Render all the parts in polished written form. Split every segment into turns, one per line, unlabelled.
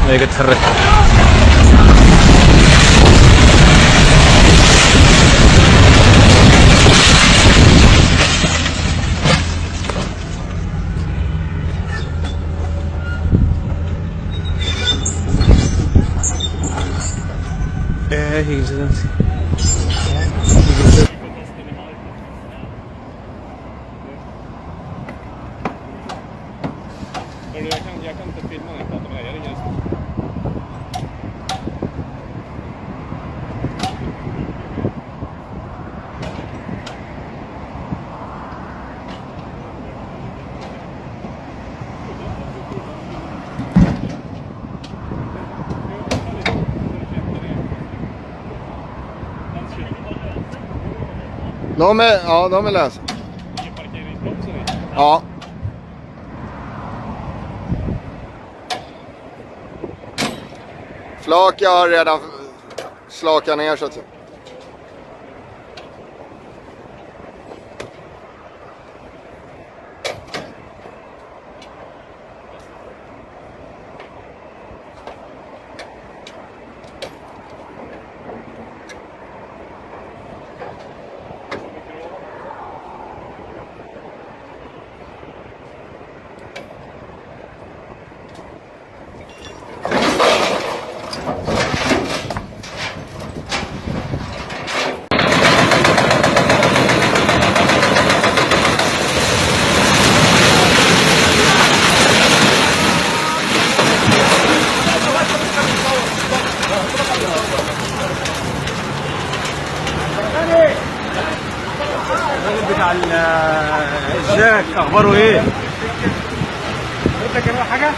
هي تحرك. هي زلمتي. Jag kan inte filma när jag pratar med dig. Jag ringer nästa.
De är lösa. Ja. Flak jag har redan slakat ner så att säga.
بتاع الجاك اخباره ايه؟ انت كمان حاجه؟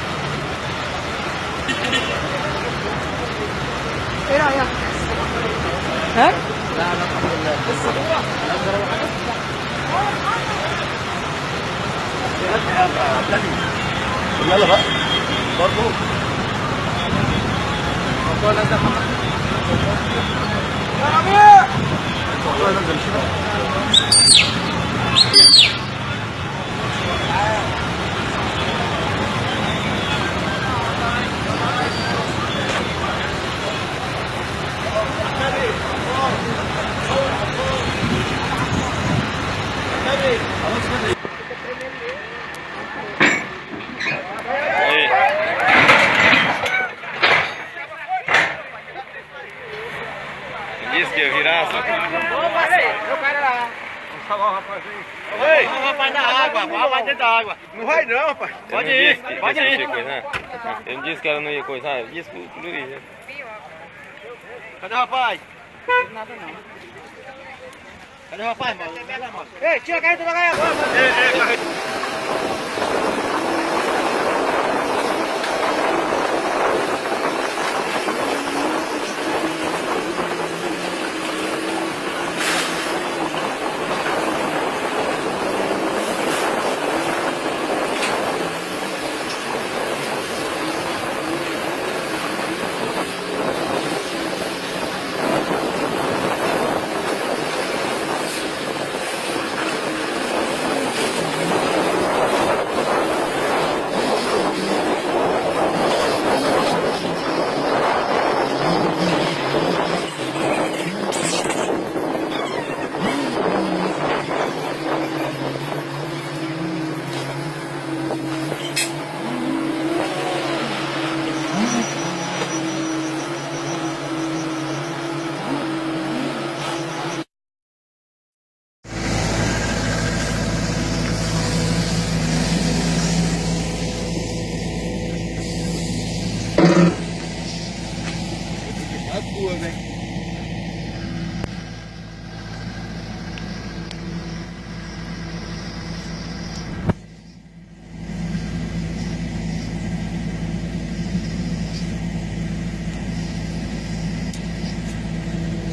ايه رايك؟ ها؟ لا الحمد لله يلا بقى برضه والله لازم يا ربيع والله لازم
Diz que eu virasse.
Ei, rapaz da água, vai dentro da água. Não vai não, rapaz. Pode ir, pode ir.
Ele não disse que ela não ia coisar, ele disse que o Luiz.
Cadê o rapaz? Nada não. Cadê o rapaz, mano? Ei, tira a carreta da gaia agora, mano. Ei, carreta.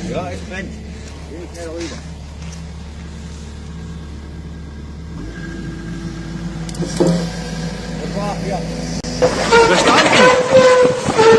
Ja, ich bin. Ich bin rüber. Das war, ja.
Verstanden?